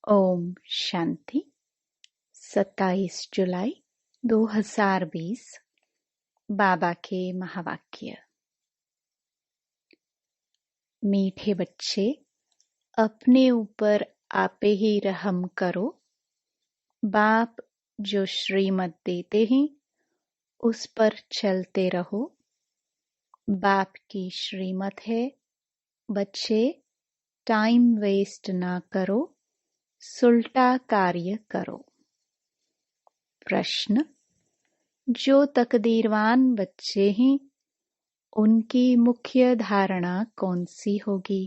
ओम शांति। 27 जुलाई 2020 बाबा के महावाक्य। मीठे बच्चे, अपने ऊपर आपे ही रहम करो। बाप जो श्रीमत देते हैं उस पर चलते रहो। बाप की श्रीमत है, बच्चे टाइम वेस्ट ना करो, सुलटा कार्य करो। प्रश्न, जो तकदीरवान बच्चे हैं उनकी मुख्य धारणा कौन सी होगी?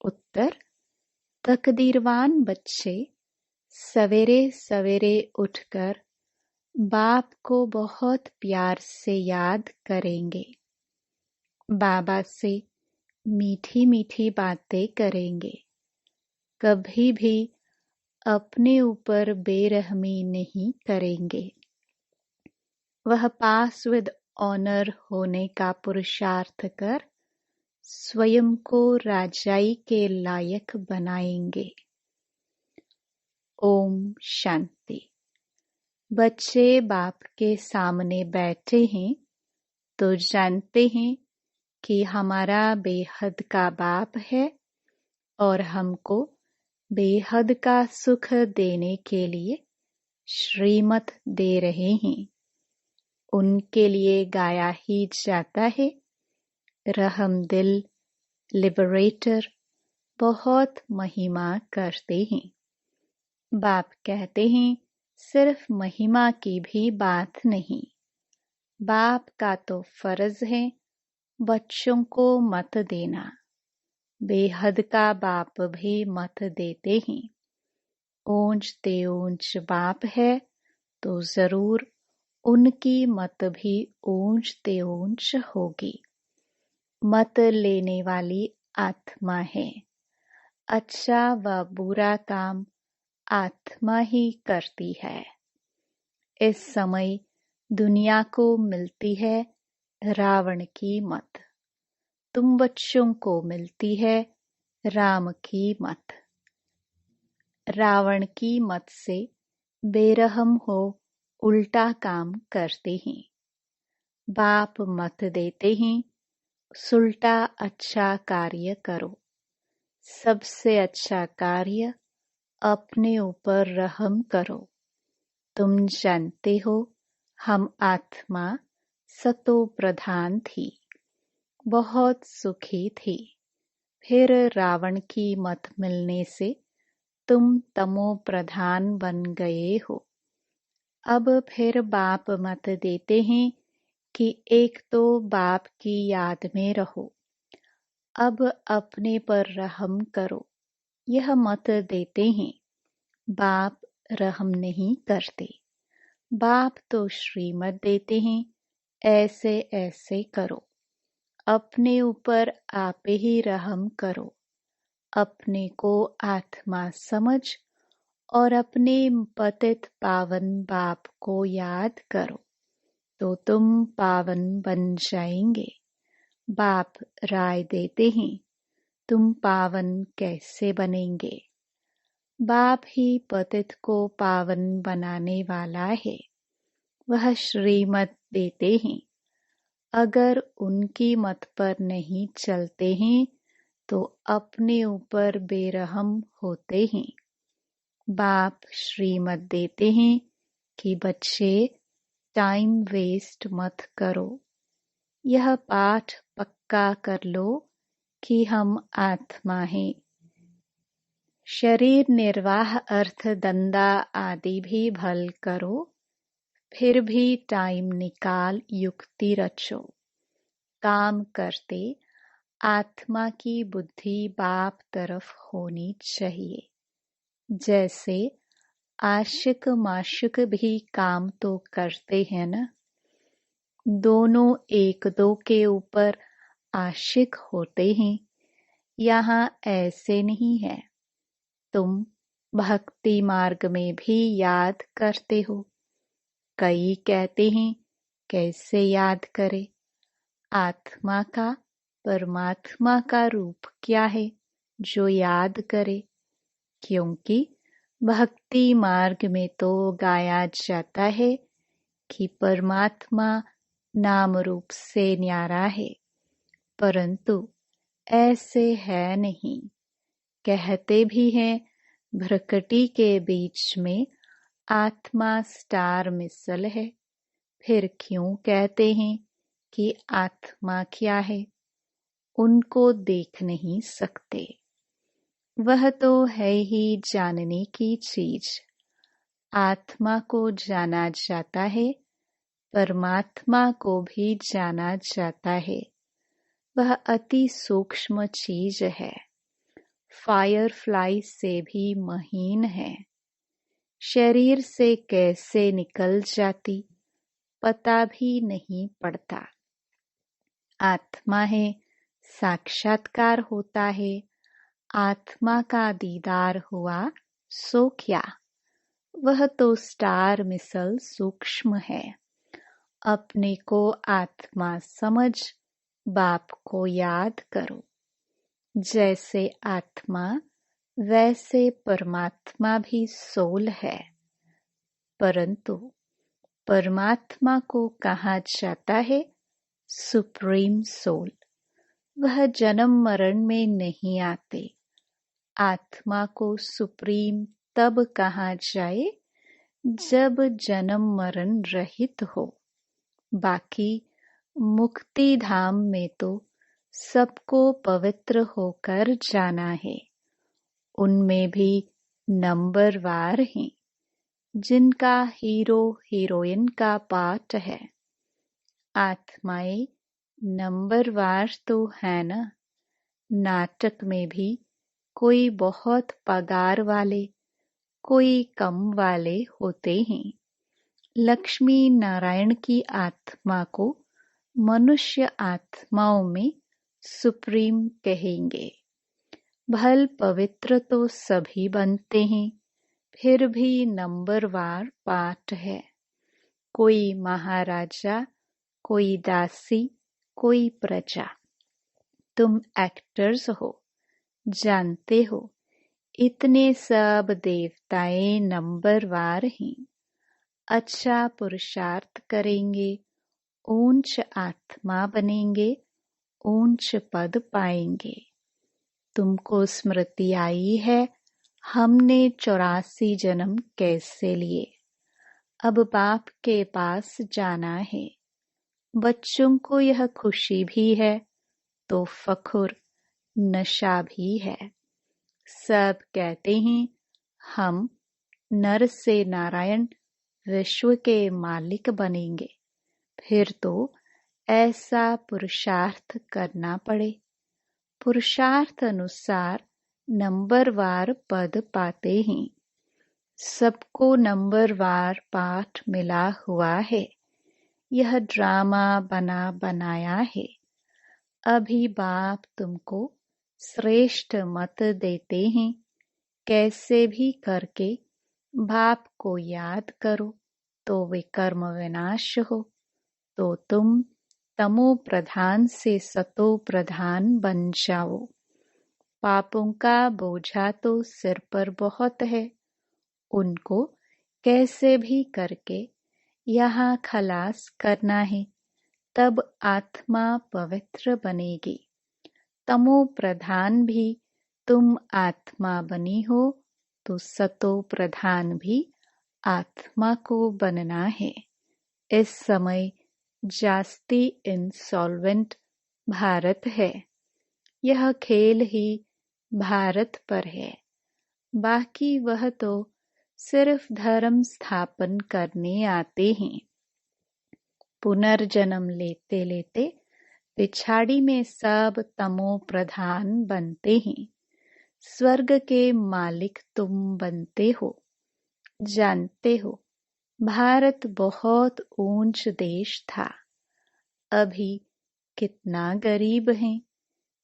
उत्तर, तकदीरवान बच्चे सवेरे सवेरे उठकर बाप को बहुत प्यार से याद करेंगे, बाबा से मीठी मीठी बातें करेंगे, कभी भी अपने ऊपर बेरहमी नहीं करेंगे। वह पास विद ऑनर होने का पुरुषार्थ कर स्वयं को राजाई के लायक बनाएंगे। ओम शांति। बच्चे बाप के सामने बैठे हैं तो जानते हैं कि हमारा बेहद का बाप है और हमको बेहद का सुख देने के लिए श्रीमत दे रहे हैं। उनके लिए गाया ही जाता है, रहम दिल लिबरेटर बहुत महिमा करते हैं। बाप कहते हैं सिर्फ महिमा की भी बात नहीं, बाप का तो फर्ज है बच्चों को मत देना। बेहद का बाप भी मत देते हैं। ऊंच ते ऊंच बाप है तो जरूर उनकी मत भी ऊंच ते ऊंच होगी। मत लेने वाली आत्मा है। अच्छा व बुरा काम आत्मा ही करती है। इस समय दुनिया को मिलती है रावण की मत, तुम बच्चों को मिलती है राम की मत। रावण की मत से बेरहम हो उल्टा काम करते हैं। बाप मत देते हैं सुलटा अच्छा कार्य करो। सबसे अच्छा कार्य अपने ऊपर रहम करो। तुम जानते हो हम आत्मा सतो प्रधान थी, बहुत सुखी थी। फिर रावण की मत मिलने से तुम तमो प्रधान बन गए हो। अब फिर बाप मत देते हैं कि एक तो बाप की याद में रहो, अब अपने पर रहम करो। यह मत देते हैं, बाप रहम नहीं करते। बाप तो श्रीमत देते हैं, ऐसे ऐसे करो। अपने ऊपर आप ही रहम करो। अपने को आत्मा समझ और अपने पतित पावन बाप को याद करो तो तुम पावन बन जाएंगे। बाप राय देते हैं, तुम पावन कैसे बनेंगे? बाप ही पतित को पावन बनाने वाला है। वह श्रीमत देते हैं। अगर उनकी मत पर नहीं चलते हैं तो अपने ऊपर बेरहम होते हैं। बाप श्रीमत देते हैं कि बच्चे टाइम वेस्ट मत करो। यह पाठ पक्का कर लो कि हम आत्मा हैं। शरीर निर्वाह अर्थ धंधा आदि भी भल करो, फिर भी टाइम निकाल युक्ति रचो। काम करते आत्मा की बुद्धि बाप तरफ होनी चाहिए। जैसे आशिक माशिक भी काम तो करते हैं न, दोनों एक दो के ऊपर आशिक होते हैं। यहाँ ऐसे नहीं है। तुम भक्ति मार्ग में भी याद करते हो। कई कहते हैं कैसे याद करे? आत्मा का परमात्मा का रूप क्या है जो याद करे? क्योंकि भक्ति मार्ग में तो गाया जाता है कि परमात्मा नाम रूप से न्यारा है, परंतु ऐसे है नहीं। कहते भी हैं भ्रकटी के बीच में आत्मा स्टार मिसल है, फिर क्यों कहते हैं कि आत्मा क्या है? उनको देख नहीं सकते। वह तो है ही जानने की चीज। आत्मा को जाना जाता है, परमात्मा को भी जाना जाता है। वह अति सूक्ष्म चीज है, फायरफ्लाई से भी महीन है। शरीर से कैसे निकल जाती पता भी नहीं पड़ता। आत्मा है, साक्षात्कार होता है। आत्मा का दीदार हुआ सो क्या? वह तो स्टार मिसल सूक्ष्म है। अपने को आत्मा समझ बाप को याद करो। जैसे आत्मा वैसे परमात्मा भी सोल है, परंतु परमात्मा को कहा जाता है सुप्रीम सोल। वह जन्म मरण में नहीं आते। आत्मा को सुप्रीम तब कहा जाए जब जन्म मरण रहित हो। बाकी मुक्ति धाम में तो सबको पवित्र होकर जाना है। उनमें भी नंबरवार हैं, जिनका हीरो हीरोइन का पार्ट है। आत्माएं नंबरवार तो है ना। नाटक में भी कोई बहुत पगार वाले, कोई कम वाले होते हैं। लक्ष्मी नारायण की आत्मा को मनुष्य आत्माओं में सुप्रीम कहेंगे। भल पवित्र तो सभी बनते हैं, फिर भी नंबरवार पाठ है। कोई महाराजा, कोई दासी, कोई प्रजा। तुम एक्टर्स हो, जानते हो इतने सब देवताएं नंबरवार हैं। अच्छा पुरुषार्थ करेंगे, ऊंच आत्मा बनेंगे, ऊंच पद पाएंगे। तुमको स्मृति आई है हमने 84 जन्म कैसे लिए। अब बाप के पास जाना है। बच्चों को यह खुशी भी है तो फखुर, नशा भी है। सब कहते हैं हम नर से नारायण विश्व के मालिक बनेंगे। फिर तो ऐसा पुरुषार्थ करना पड़े। पुरुषार्थ अनुसार नंबरवार पद पाते हैं। सबको नंबरवार पाठ मिला हुआ है। यह ड्रामा बना बनाया है। अभी बाप तुमको श्रेष्ठ मत देते हैं। कैसे भी करके बाप को याद करो तो विकर्म विनाश हो, तो तुम तमो प्रधान से सतो प्रधान बन जाओ। पापों का बोझा तो सिर पर बहुत है, उनको कैसे भी करके यहाँ खलास करना है, तब आत्मा पवित्र बनेगी। तमो प्रधान भी तुम आत्मा बनी हो तो सतो प्रधान भी आत्मा को बनना है। इस समय जास्ती इंसॉल्वेंट भारत है। यह खेल ही भारत पर है। बाकी वह तो सिर्फ धर्म स्थापन करने आते हैं। पुनर्जन्म लेते लेते पिछाड़ी में सब तमो प्रधान बनते हैं। स्वर्ग के मालिक तुम बनते हो। जानते हो भारत बहुत ऊंच देश था। अभी कितना गरीब है।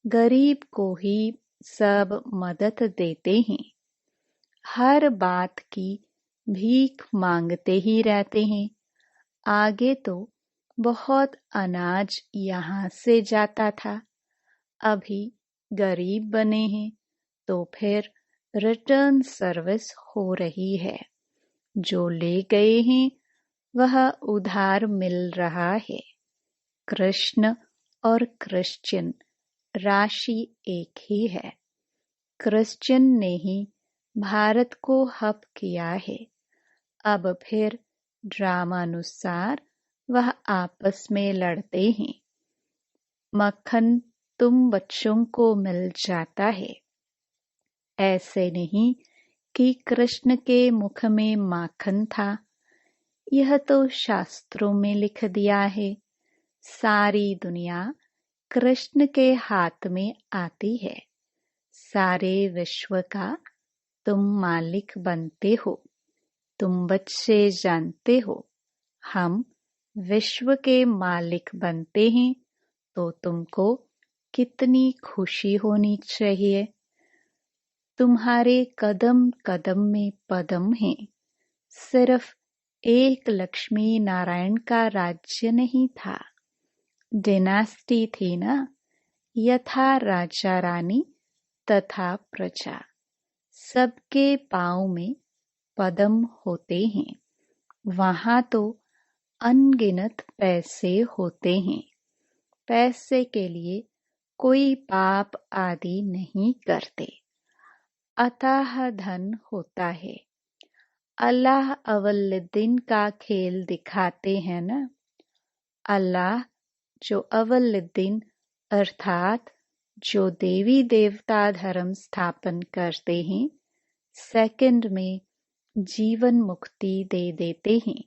गरीब को ही सब मदद देते हैं। हर बात की भीख मांगते ही रहते हैं। आगे तो बहुत अनाज यहाँ से जाता था। अभी गरीब बने हैं तो फिर रिटर्न सर्विस हो रही है। जो ले गए हैं वह उधार मिल रहा है। कृष्ण और क्रिश्चियन राशि एक ही है। क्रिश्चियन ने ही भारत को हब किया है। अब फिर ड्रामानुसार वह आपस में लड़ते हैं। मक्खन तुम बच्चों को मिल जाता है। ऐसे नहीं कि कृष्ण के मुख में माखन था। यह तो शास्त्रों में लिख दिया है। सारी दुनिया कृष्ण के हाथ में आती है। सारे विश्व का तुम मालिक बनते हो। तुम बच्चे जानते हो हम विश्व के मालिक बनते हैं तो तुमको कितनी खुशी होनी चाहिए। तुम्हारे कदम कदम में पदम है। सिर्फ एक लक्ष्मी नारायण का राज्य नहीं था, डिनास्टी थी ना। यथा राजा रानी तथा प्रजा, सबके पांव में पदम होते हैं। वहां तो अनगिनत पैसे होते हैं। पैसे के लिए कोई पाप आदि नहीं करते। अथाह धन होता है। अल्लाह अवल्लुद्दीन का खेल दिखाते हैं ना। अल्लाह जो अवल्लुद्दीन अर्थात जो देवी देवता धर्म स्थापन करते हैं, सेकंड में जीवन मुक्ति दे देते हैं।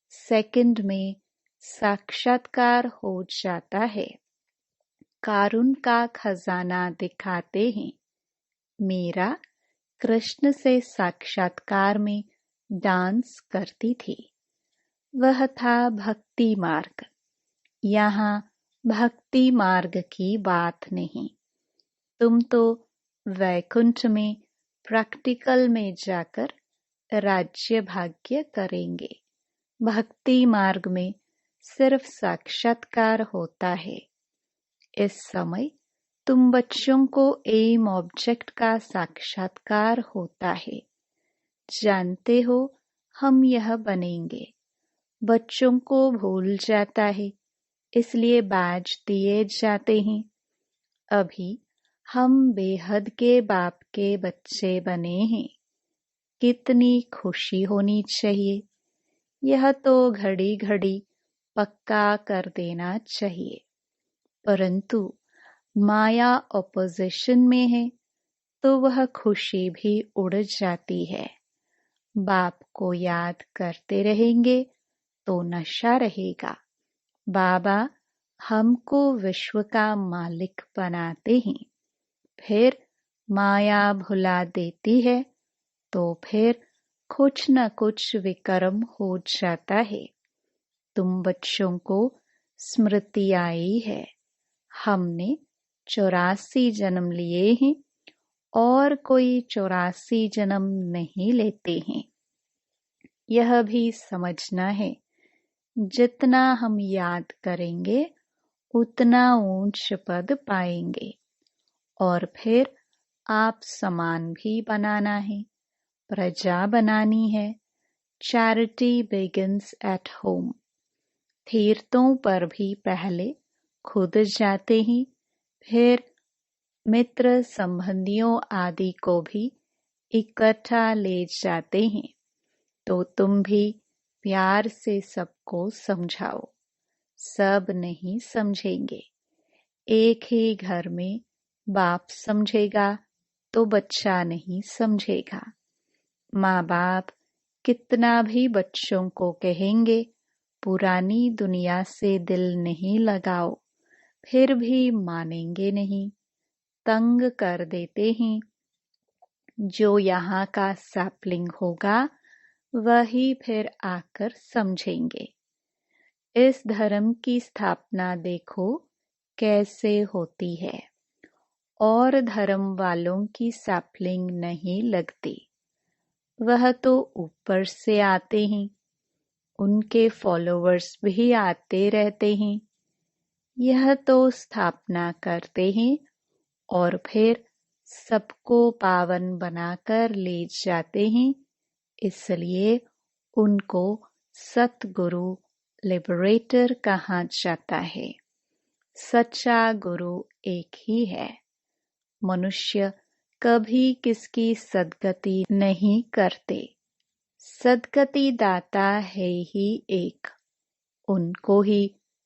सेकंड में साक्षात्कार हो जाता है। कारुण का खजाना दिखाते हैं। मेरा कृष्ण से साक्षात्कार में डांस करती थी। वह था भक्ति मार्ग। यहाँ भक्ति मार्ग की बात नहीं। तुम तो वैकुंठ में प्रैक्टिकल में जाकर राज्य भाग्य करेंगे। भक्ति मार्ग में सिर्फ साक्षात्कार होता है। इस समय तुम बच्चों को एम ऑब्जेक्ट का साक्षात्कार होता है। जानते हो हम यह बनेंगे। बच्चों को भूल जाता है, इसलिए बाज दिए जाते हैं। अभी हम बेहद के बाप के बच्चे बने हैं। कितनी खुशी होनी चाहिए। यह तो घड़ी घड़ी पक्का कर देना चाहिए। परंतु माया ऑपोजिशन में है तो वह खुशी भी उड़ जाती है। बाप को याद करते रहेंगे तो नशा रहेगा। बाबा हमको विश्व का मालिक बनाते हैं। फिर माया भुला देती है तो फिर कुछ न कुछ विकर्म हो जाता है। तुम बच्चों को स्मृति आई है। हमने 84 जन्म लिए हैं और कोई 84 जन्म नहीं लेते हैं। यह भी समझना है। जितना हम याद करेंगे उतना ऊंच पद पाएंगे। और फिर आप समान भी बनाना है। प्रजा बनानी है। Charity begins at home. तीर्थों पर भी पहले खुद जाते हैं, फिर मित्र संबंधियों आदि को भी इकट्ठा ले जाते हैं। तो तुम भी प्यार से सबको समझाओ। सब नहीं समझेंगे। एक ही घर में बाप समझेगा तो बच्चा नहीं समझेगा। माँ बाप कितना भी बच्चों को कहेंगे पुरानी दुनिया से दिल नहीं लगाओ, फिर भी मानेंगे नहीं, तंग कर देते हैं। जो यहाँ का सैपलिंग होगा वही फिर आकर समझेंगे। इस धर्म की स्थापना देखो कैसे होती है। और धर्म वालों की सैपलिंग नहीं लगती। वह तो ऊपर से आते हैं। उनके फॉलोवर्स भी आते रहते हैं। यह तो स्थापना करते हैं और फिर सबको पावन बनाकर ले जाते हैं, इसलिए उनको सतगुरु लिबरेटर कहा जाता है। सच्चा गुरु एक ही है। मनुष्य कभी किसकी सद्गति नहीं करते। सद्गति दाता है ही एक, उनको ही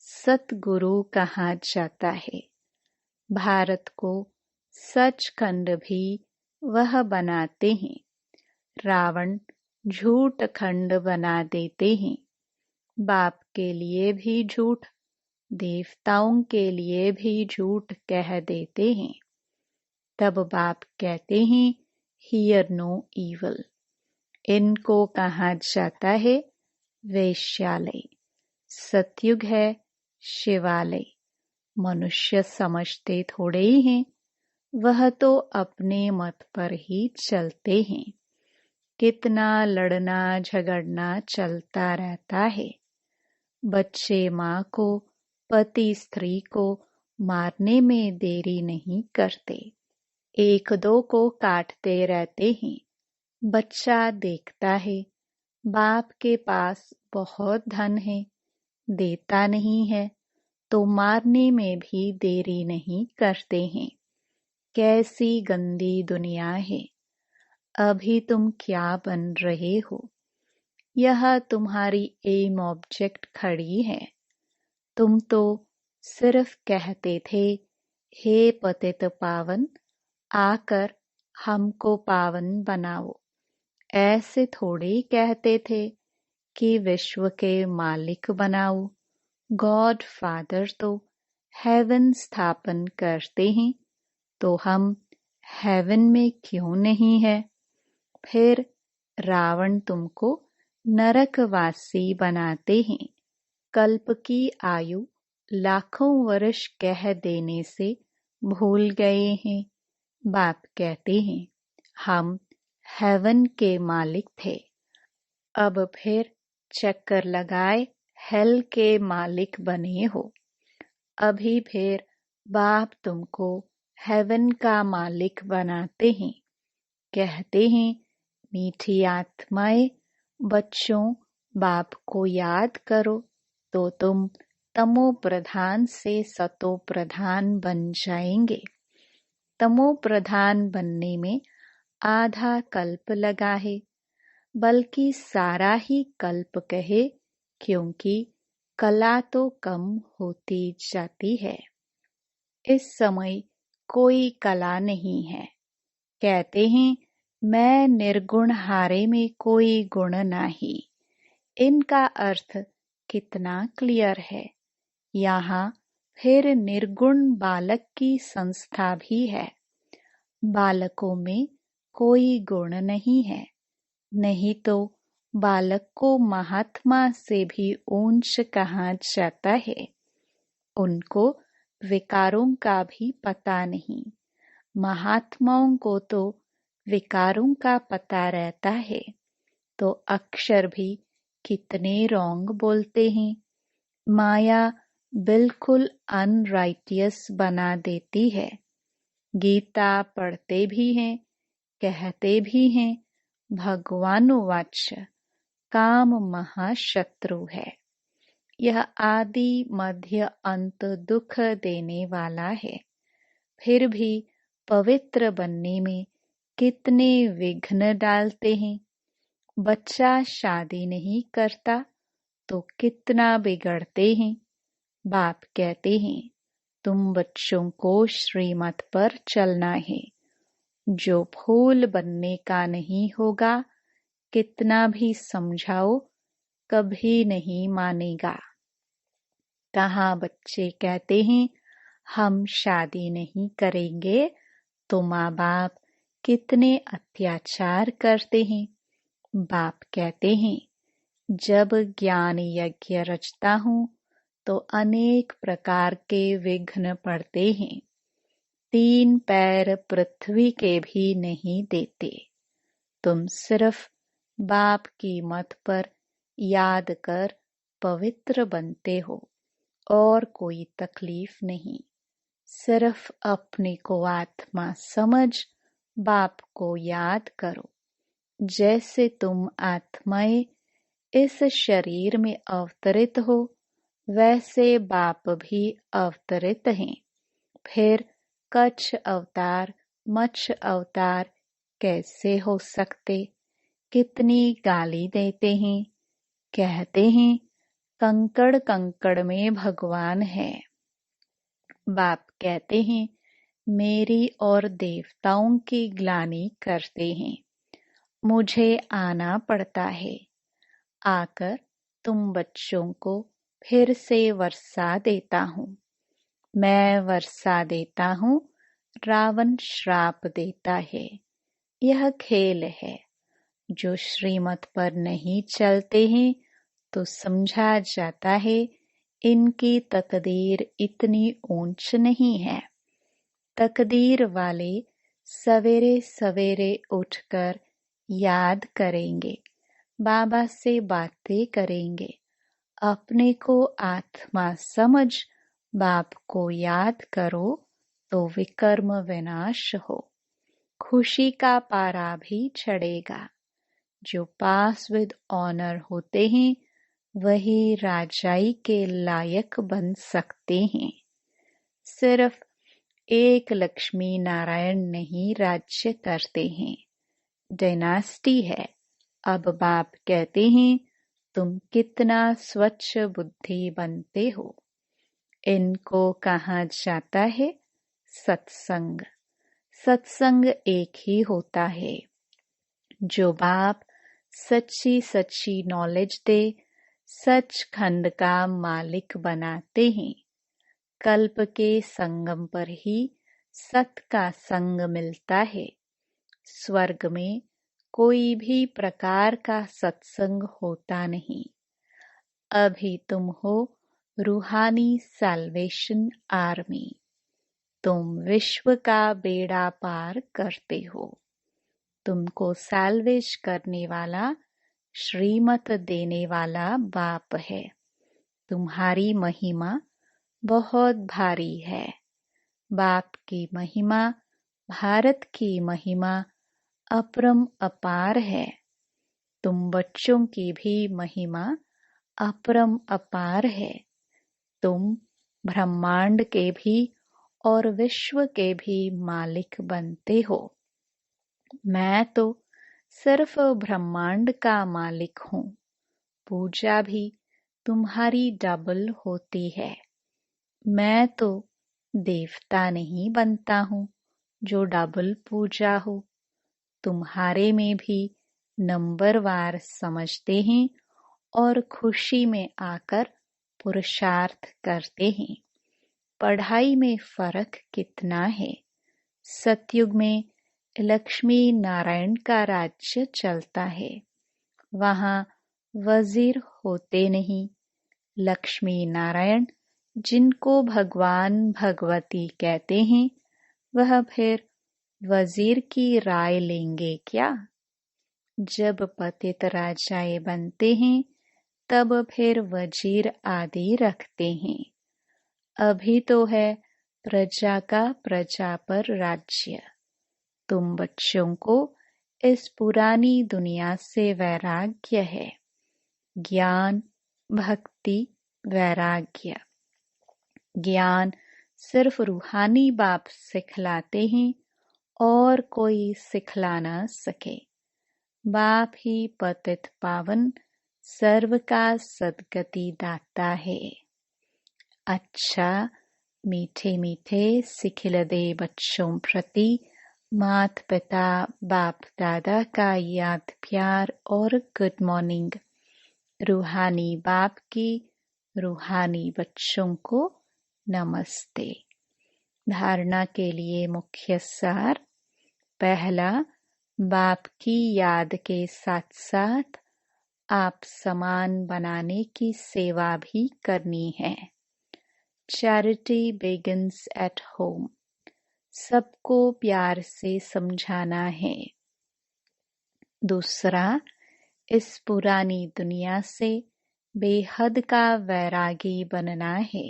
सतगुरु कहा जाता है। भारत को सचखंड भी वह बनाते हैं, रावण झूठ खंड बना देते हैं। बाप के लिए भी झूठ, देवताओं के लिए भी झूठ कह देते हैं। तब बाप कहते हैं, हियर नो ईवल। इनको कहा जाता है वैश्यालय। सतयुग है शिवालय। मनुष्य समझते थोड़े ही हैं, वह तो अपने मत पर ही चलते हैं। कितना लड़ना झगड़ना चलता रहता है। बच्चे माँ को, पति स्त्री को मारने में देरी नहीं करते, एक दो को काटते रहते हैं। बच्चा देखता है बाप के पास बहुत धन है, देता नहीं है, तो मारने में भी देरी नहीं करते हैं। कैसी गंदी दुनिया है। अभी तुम क्या बन रहे हो? यह तुम्हारी एम ऑब्जेक्ट खड़ी है। तुम तो सिर्फ कहते थे, हे पतित पावन, आकर हमको पावन बनाओ। ऐसे थोड़े कहते थे कि विश्व के मालिक बनाओ। गॉड फादर तो हेवन स्थापन करते हैं, तो हम हेवन में क्यों नहीं है? फिर रावण तुमको नरकवासी बनाते हैं। कल्प की आयु लाखों वर्ष कह देने से भूल गए हैं। बाप कहते हैं, हम हेवन के मालिक थे, अब फिर चक्कर लगाए हेल के मालिक बने हो। अभी फिर बाप तुमको हेवन का मालिक बनाते हैं। कहते हैं, मीठी आत्माएं, बच्चों, बाप को याद करो तो तुम तमो प्रधान से सतो प्रधान बन जाएंगे। तमो प्रधान बनने में आधा कल्प लगा है, बल्कि सारा ही कल्प कहे, क्योंकि कला तो कम होती जाती है। इस समय कोई कला नहीं है। कहते हैं, मैं निर्गुण हारे में कोई गुण नहीं। इनका अर्थ कितना क्लियर है। यहाँ फिर निर्गुण बालक की संस्था भी है। बालकों में कोई गुण नहीं है, नहीं तो बालक को महात्मा से भी ऊंच कहा जाता है। उनको विकारों का भी पता नहीं। महात्माओं को तो विकारों का पता रहता है, तो अक्षर भी कितने रॉन्ग बोलते हैं। माया बिल्कुल अनराइटियस बना देती है। गीता पढ़ते भी हैं, कहते भी हैं, भगवानुवाच काम महाशत्रु है। यह आदि मध्य अंत दुख देने वाला है। फिर भी पवित्र बनने में कितने विघ्न डालते हैं। बच्चा शादी नहीं करता तो कितना बिगड़ते हैं। बाप कहते हैं, तुम बच्चों को श्रीमत पर चलना है। जो फूल बनने का नहीं होगा, कितना भी समझाओ कभी नहीं मानेगा। कहाँ बच्चे कहते हैं, हम शादी नहीं करेंगे, तो माँ बाप कितने अत्याचार करते हैं। बाप कहते हैं, जब ज्ञान यज्ञ रचता हूँ तो अनेक प्रकार के विघ्न पड़ते हैं। 3 पैर पृथ्वी के भी नहीं देते। तुम सिर्फ बाप की मत पर याद कर पवित्र बनते हो, और कोई तकलीफ नहीं। सिर्फ अपने को आत्मा समझ बाप को याद करो। जैसे तुम आत्माएं इस शरीर में अवतरित हो, वैसे बाप भी अवतरित हैं। फिर कच्छ अवतार, मत्स्य अवतार कैसे हो सकते? कितनी गाली देते हैं। कहते हैं कंकड़ कंकड़ में भगवान है। बाप कहते हैं मेरी और देवताओं की ग्लानि करते हैं। मुझे आना पड़ता है। आकर तुम बच्चों को फिर से वर्षा देता हूँ। मैं वर्षा देता हूँ, रावण श्राप देता है। यह खेल है। जो श्रीमत पर नहीं चलते हैं तो समझा जाता है इनकी तकदीर इतनी ऊंच नहीं है। तकदीर वाले सवेरे सवेरे उठकर याद करेंगे, बाबा से बातें करेंगे। अपने को आत्मा समझ बाप को याद करो तो विकर्म विनाश हो। खुशी का पारा भी चढ़ेगा। जो पास विद ऑनर होते हैं वही राजाई के लायक बन सकते हैं। सिर्फ एक लक्ष्मी नारायण नहीं राज्य करते हैं। डायनास्टी है। अब बाप कहते हैं तुम कितना स्वच्छ बुद्धि बनते हो। इनको कहा जाता है सत्संग। सत्संग एक ही होता है। जो बाप सच्ची सच्ची नॉलेज दे, सचखंड का मालिक बनाते हैं। कल्प के संगम पर ही सत का संग मिलता है। स्वर्ग में कोई भी प्रकार का सत्संग होता नहीं। अभी तुम हो रूहानी सैल्वेशन आर्मी। तुम विश्व का बेड़ा पार करते हो। तुमको सैल्वेज करने वाला, श्रीमत देने वाला बाप है। तुम्हारी महिमा बहुत भारी है। बाप की महिमा, भारत की महिमा अपरम अपार है। तुम बच्चों की भी महिमा अपरम अपार है। तुम ब्रह्मांड के भी और विश्व के भी मालिक बनते हो। मैं तो सिर्फ ब्रह्मांड का मालिक हूँ। पूजा भी तुम्हारी डबल होती है। मैं तो देवता नहीं बनता हूँ जो डबल पूजा हो। तुम्हारे में भी नंबरवार समझते हैं और खुशी में आकर पुरुषार्थ करते हैं। पढ़ाई में फर्क कितना है। सतयुग में लक्ष्मी नारायण का राज्य चलता है। वहाँ वजीर होते नहीं। लक्ष्मी नारायण जिनको भगवान भगवती कहते हैं, वह फिर वजीर की राय लेंगे क्या? जब पतित राजाए बनते हैं तब फिर वजीर आदि रखते हैं। अभी तो है प्रजा का प्रजा पर राज्य। तुम बच्चों को इस पुरानी दुनिया से वैराग्य है। ज्ञान, भक्ति, वैराग्य। ज्ञान सिर्फ रूहानी बाप सिखलाते हैं और कोई सिखला न सके। बाप ही पतित पावन सर्व का सद्गति दाता है। अच्छा, मीठे मीठे सिखिलदे बच्चों प्रति मात पिता बाप दादा का याद प्यार और गुड मॉर्निंग। रूहानी बाप की रूहानी बच्चों को नमस्ते। धारणा के लिए मुख्य सार। पहला, बाप की याद के साथ साथ आप समान बनाने की सेवा भी करनी है। Charity begins at home. सबको प्यार से समझाना है। दूसरा, इस पुरानी दुनिया से बेहद का वैरागी बनना है।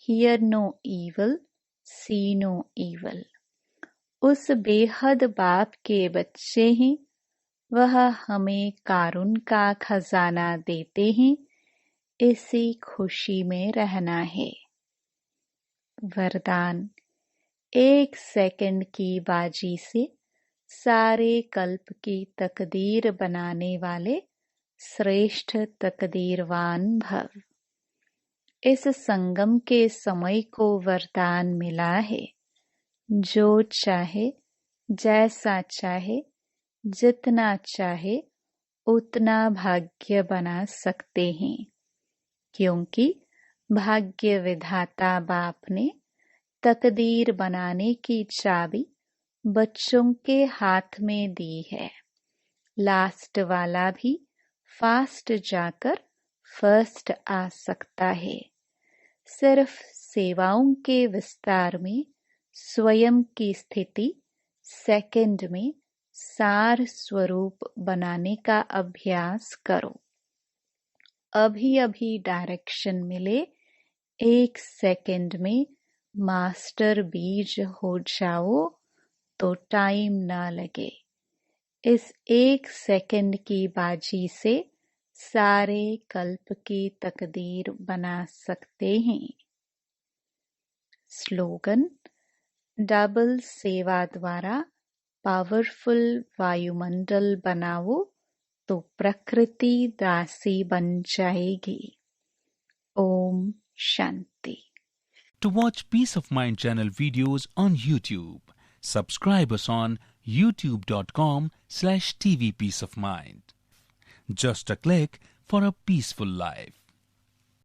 Hear no evil, see no evil. उस बेहद बाप के बच्चे हैं, वह हमें कारुण्य का खजाना देते हैं, इसी खुशी में रहना है। वरदान, 1 सेकंड की बाजी से सारे कल्प की तकदीर बनाने वाले श्रेष्ठ तकदीरवान भव। इस संगम के समय को वरदान मिला है, जो चाहे, जैसा चाहे, जितना चाहे उतना भाग्य बना सकते हैं, क्योंकि भाग्य विधाता बाप ने तकदीर बनाने की चाबी बच्चों के हाथ में दी है। लास्ट वाला भी फास्ट जाकर फर्स्ट आ सकता है। सिर्फ सेवाओं के विस्तार में स्वयं की स्थिति सेकंड में सार स्वरूप बनाने का अभ्यास करो। अभी अभी डायरेक्शन मिले, 1 सेकंड में मास्टर बीज हो जाओ तो टाइम ना लगे। इस 1 सेकंड की बाजी से सारे कल्प की तकदीर बना सकते हैं। स्लोगन, डबल सेवा द्वारा पावरफुल वायुमंडल बनाओ तो प्रकृति दासी बन जाएगी। Om Shanti. To watch Peace of Mind channel videos on YouTube, subscribe us on youtube.com/tvpeaceofmind. Just a click for a peaceful life.